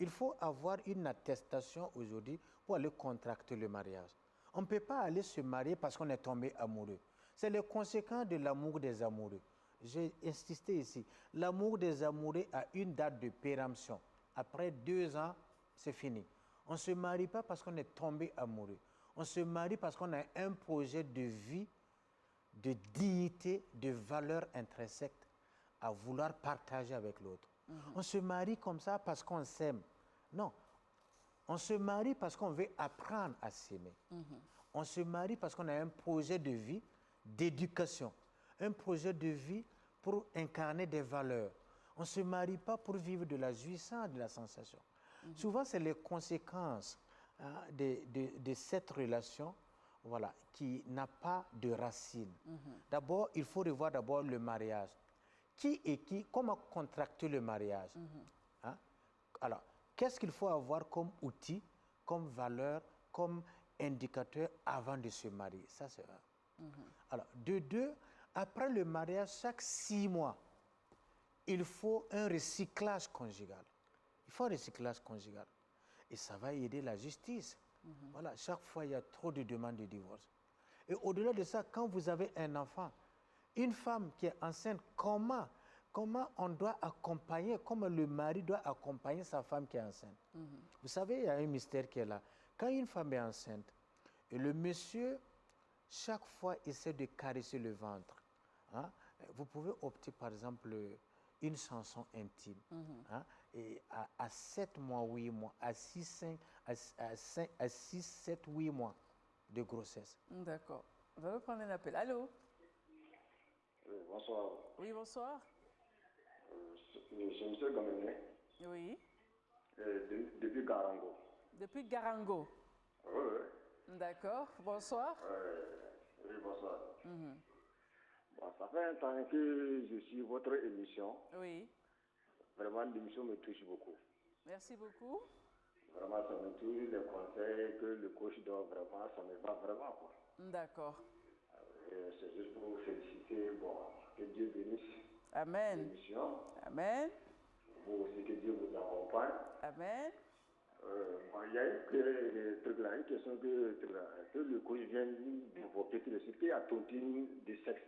Il faut avoir une attestation aujourd'hui pour aller contracter le mariage. On ne peut pas aller se marier parce qu'on est tombé amoureux. C'est les conséquences de l'amour des amoureux. J'ai insisté ici. L'amour des amoureux a une date de péremption. Après 2 ans, c'est fini. On ne se marie pas parce qu'on est tombé amoureux. On se marie parce qu'on a un projet de vie, de dignité, de valeur intrinsèque à vouloir partager avec l'autre. On se marie comme ça parce qu'on s'aime. Non. On se marie parce qu'on veut apprendre à s'aimer. On se marie parce qu'on a un projet de vie, d'éducation. Un projet de vie pour incarner des valeurs. On ne se marie pas pour vivre de la jouissance, de la sensation. Souvent, c'est les conséquences de cette relation, voilà, qui n'a pas de racine. D'abord, il faut revoir d'abord le mariage. Qui est qui? Comment contracter le mariage? Hein? Alors, qu'est-ce qu'il faut avoir comme outil, comme valeur, comme indicateur avant de se marier? Ça, c'est un. Alors, de deux, après le mariage, chaque 6 mois, il faut un recyclage conjugal. Il faut un recyclage conjugal. Et ça va aider la justice. Voilà, chaque fois, il y a trop de demandes de divorce. Et au-delà de ça, quand vous avez un enfant, une femme qui est enceinte, comment on doit accompagner, comment le mari doit accompagner sa femme qui est enceinte? Vous savez, il y a un mystère qui est là. Quand une femme est enceinte, et le monsieur, chaque fois, essaie de caresser le ventre. Hein? Vous pouvez opter, par exemple, une chanson intime. Hein? Et à 7 mois, 8 mois, à 6, 7, 8 mois de grossesse. D'accord. On va prendre un appel. Allô? Oui, bonsoir. Oui, bonsoir. C'est M. Gamenet. Oui. Depuis Garango. Depuis Garango. Oui, oui. D'accord. Bonsoir. Oui, bonsoir. Bon, ça fait un temps que je suis votre émission. Oui. Vraiment, l'émission me touche beaucoup. Merci beaucoup. Vraiment, ça me tous les conseils que le coach donne, vraiment, ça me va vraiment, quoi. D'accord. C'est juste pour vous féliciter, bon, que Dieu bénisse Amen. l'émission. Amen. Vous aussi, que Dieu vous accompagne. Amen. Bon, il y a une question que le coach vient d'évoquer, c'est ce qu'il y a tontine de sexe.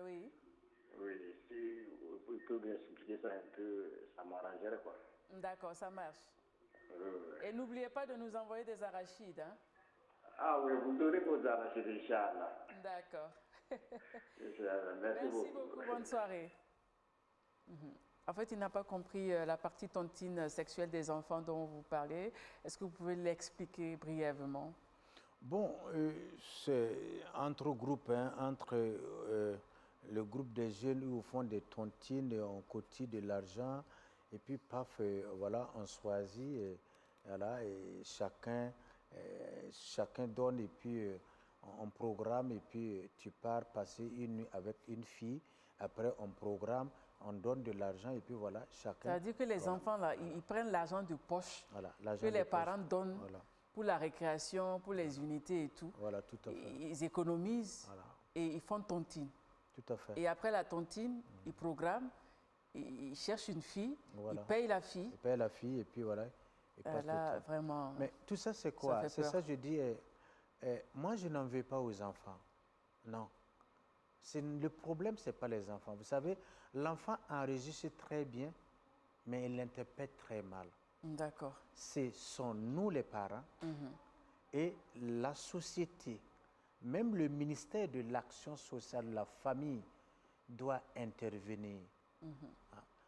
Oui. Oui, si vous pouvez bien expliquer ça un peu, ça m'arrangerait, quoi. D'accord, ça marche. Et n'oubliez pas de nous envoyer des arachides. Hein? Ah oui, vous donnez vos arachides, Inch'Allah. D'accord. Merci beaucoup. Bonne soirée. En fait, il n'a pas compris la partie tontine sexuelle des enfants dont vous parlez. Est-ce que vous pouvez l'expliquer brièvement? Bon, c'est entre groupes, hein, entre le groupe des jeunes où on font des tontines, on cotise de l'argent, et puis paf, voilà, on choisit, voilà, et chacun donne, et puis on programme, et puis tu pars passer une nuit avec une fille, après on programme, on donne de l'argent, et puis voilà, chacun... Ça veut dire que les enfants, là, ils prennent l'argent de poche, voilà, que les parents donnent voilà, pour la récréation, pour les unités et tout. voilà, tout à fait. Ils économisent Voilà, et ils font tontine. tout à fait. Et après la tontine, ils programment, ils cherchent une fille, Voilà. ils payent la fille. Ils payent la fille, et puis voilà, ils passent Là, le temps. vraiment, Mais tout ça, c'est quoi? C'est ça, je dis, moi, je n'en veux pas aux enfants. Non. Le problème, ce n'est pas les enfants. Vous savez, l'enfant enregistre très bien, mais il l'interprète très mal. D'accord. Ce sont nous, les parents, et la société. Même le ministère de l'Action sociale, la famille, doit intervenir,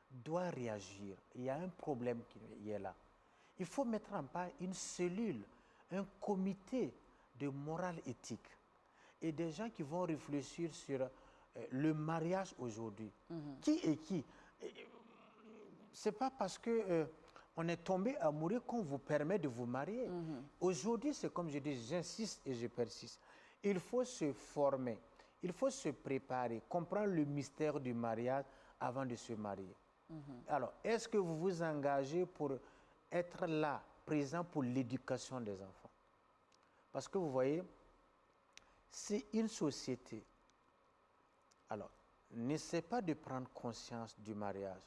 doit réagir. Il y a un problème qui est là. Il faut mettre en place une cellule, un comité de morale éthique et des gens qui vont réfléchir sur le mariage aujourd'hui. Qui est qui? C'est pas parce que on est tombé amoureux qu'on vous permet de vous marier. Aujourd'hui, c'est comme je dis, j'insiste et je persiste. Il faut se former, il faut se préparer, comprendre le mystère du mariage avant de se marier. Alors, est-ce que vous vous engagez pour être là, présent pour l'éducation des enfants? Parce que vous voyez, c'est une société. Alors, n'essaie pas de prendre conscience du mariage.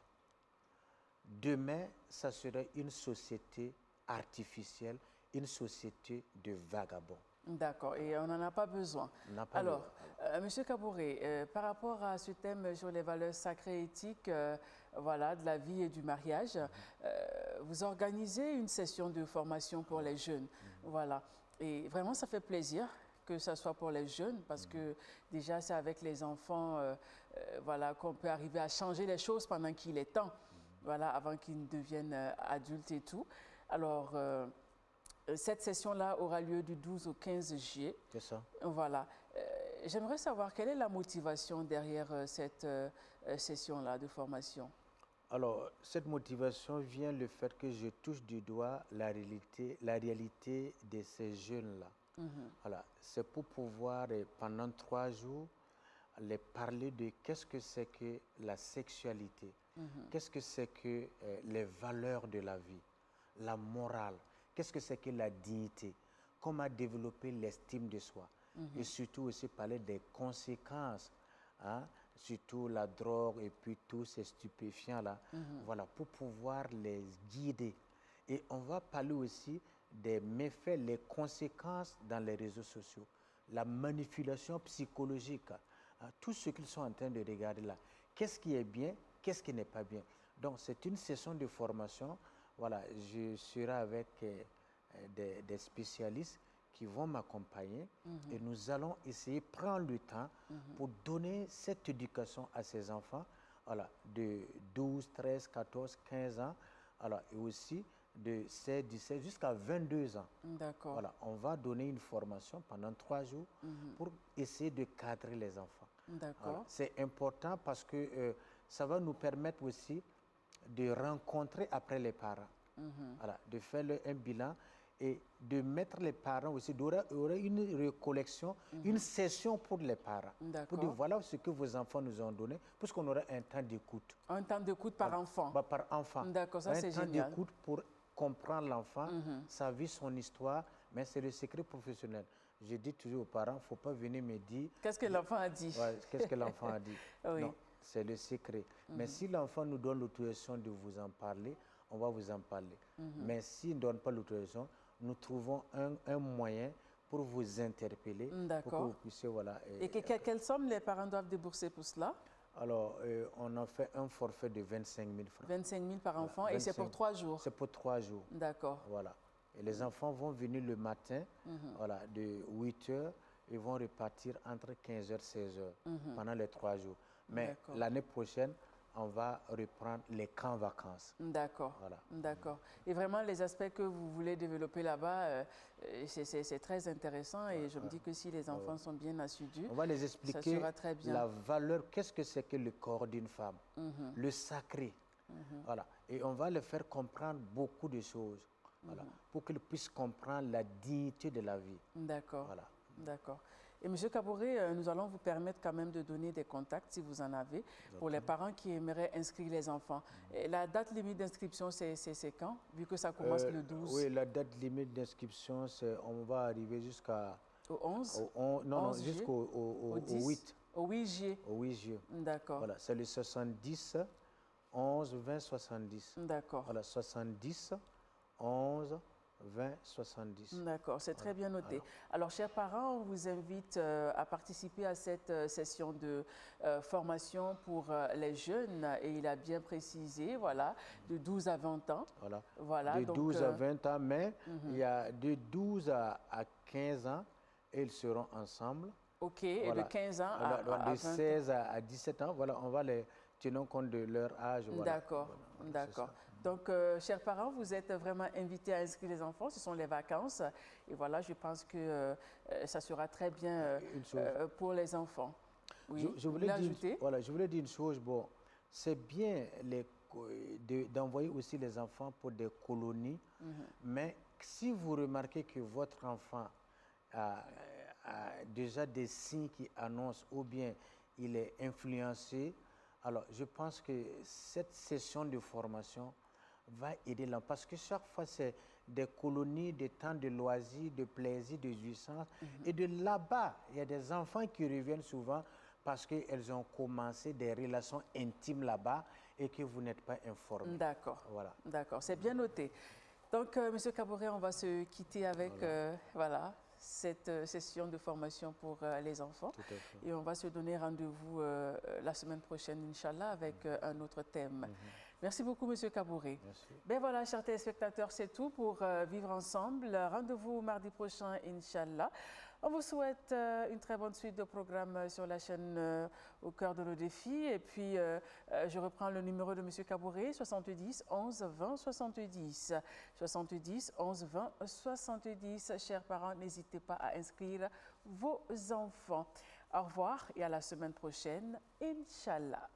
Demain, ça serait une société artificielle, une société de vagabonds. D'accord, et on n'en a pas besoin. Alors, Monsieur Kabouré, par rapport à ce thème sur les valeurs sacrées et éthiques, voilà, de la vie et du mariage, vous organisez une session de formation pour les jeunes. Voilà, et vraiment, ça fait plaisir que ce soit pour les jeunes, parce que déjà, c'est avec les enfants voilà, qu'on peut arriver à changer les choses pendant qu'il est temps, voilà, avant qu'ils ne deviennent adultes et tout. Alors, cette session-là aura lieu du 12 au 15 juillet. C'est ça. Voilà. J'aimerais savoir quelle est la motivation derrière cette session-là de formation. Alors, cette motivation vient du fait que je touche du doigt la réalité de ces jeunes-là. Voilà. C'est pour pouvoir, pendant 3 jours, les parler de qu'est-ce que c'est que la sexualité, qu'est-ce que c'est que les valeurs de la vie, la morale, qu'est-ce que c'est que la dignité, comment développer l'estime de soi. Et surtout aussi parler des conséquences, hein, surtout la drogue et puis tous ces stupéfiants-là, voilà, pour pouvoir les guider. Et on va parler aussi des méfaits, les conséquences dans les réseaux sociaux, la manipulation psychologique, hein, tout ce qu'ils sont en train de regarder là. Qu'est-ce qui est bien, qu'est-ce qui n'est pas bien. Donc c'est une session de formation. Voilà, je serai avec des spécialistes qui vont m'accompagner et nous allons essayer de prendre le temps pour donner cette éducation à ces enfants, voilà, de 12, 13, 14, 15 ans, voilà, et aussi de 16, 17 jusqu'à 22 ans. D'accord. Voilà, on va donner une formation pendant 3 jours pour essayer de cadrer les enfants. D'accord. Voilà, c'est important parce que ça va nous permettre aussi de rencontrer après les parents, voilà, de faire un bilan et de mettre les parents aussi, d'aurait une recollection, une session pour les parents, pour dire voilà ce que vos enfants nous ont donné, puisqu'on aura un temps d'écoute. Un temps d'écoute par enfant? Par enfant. D'accord, ça c'est génial. Un temps d'écoute pour comprendre l'enfant, sa vie, son histoire, mais c'est le secret professionnel. Je dis toujours aux parents, il ne faut pas venir me dire... Qu'est-ce que l'enfant a dit? Ouais, qu'est-ce que l'enfant a dit? Oui. Non, c'est le secret. Mais si l'enfant nous donne l'autorisation de vous en parler, on va vous en parler. Mais s'il ne donne pas l'autorisation, nous trouvons un moyen pour vous interpeller, pour que vous puissiez... Voilà, et quelle somme les parents doivent débourser pour cela? Alors, on a fait un forfait de 25 000 francs. 25 000 par enfant, Voilà, et c'est pour 3 jours? C'est pour 3 jours. D'accord. Voilà. Et les enfants vont venir le matin, voilà, de 8 h, ils vont repartir entre 15 h et 16 h pendant les 3 jours. Mais l'année prochaine, on va reprendre les camps vacances. D'accord. Voilà. D'accord. Et vraiment, les aspects que vous voulez développer là-bas, c'est très intéressant. Et je me dis que si les enfants sont bien assidus, on va les expliquer ça sera très bien. la valeur, qu'est-ce que c'est que le corps d'une femme, le sacré. Voilà. Et on va leur faire comprendre beaucoup de choses, voilà, pour qu'ils puissent comprendre la dignité de la vie. D'accord. Voilà. D'accord. Et M. Kaboré, nous allons vous permettre quand même de donner des contacts, si vous en avez, pour les parents qui aimeraient inscrire les enfants. Et la date limite d'inscription, c'est quand, vu que ça commence le 12? Oui, la date limite d'inscription, on va arriver jusqu'à... Au 11? Non, jusqu'au 8. Au 8 juillet. Au 8 juillet. D'accord. Voilà, c'est le 70 11 20 70. D'accord. Voilà, 70 11 20 70. D'accord, c'est très bien noté. Alors, chers parents, on vous invite à participer à cette session de formation pour les jeunes. Et il a bien précisé, voilà, de 12 à 20 ans. Voilà, de 12 à 20 ans, mais il y a de 12 à 15 ans, et ils seront ensemble. OK, voilà. Et de 15 ans à 20 ans. De 16 à 17 ans, voilà, on va les tenir compte de leur âge. Voilà. D'accord, voilà, d'accord. Donc, chers parents, vous êtes vraiment invités à inscrire les enfants. Ce sont les vacances. Et voilà, je pense que ça sera très bien pour les enfants. Oui, je voulais dire une chose. Bon, c'est bien d'envoyer aussi les enfants pour des colonies. Mais si vous remarquez que votre enfant a déjà des signes qui annoncent ou bien il est influencé, alors je pense que cette session de formation va aider l'enfant, parce que chaque fois c'est des colonies, des temps de loisirs, de plaisir, de jouissance, et de là-bas, il y a des enfants qui reviennent souvent parce qu'elles ont commencé des relations intimes là-bas et que vous n'êtes pas informés. D'accord, voilà. D'accord, c'est bien noté. Donc, M. Kaboré, on va se quitter avec cette session de formation pour les enfants. Et on va se donner rendez-vous la semaine prochaine, Inch'Allah, avec un autre thème. Merci beaucoup, M. Kaboré. Ben voilà, chers téléspectateurs, c'est tout pour Vivre Ensemble. Rendez-vous mardi prochain, Inch'Allah. On vous souhaite une très bonne suite de programmes sur la chaîne Au cœur de nos défis. Et puis, je reprends le numéro de M. Kaboré, 70 11 20 70. 70 11 20 70. Chers parents, n'hésitez pas à inscrire vos enfants. Au revoir et à la semaine prochaine, Inch'Allah.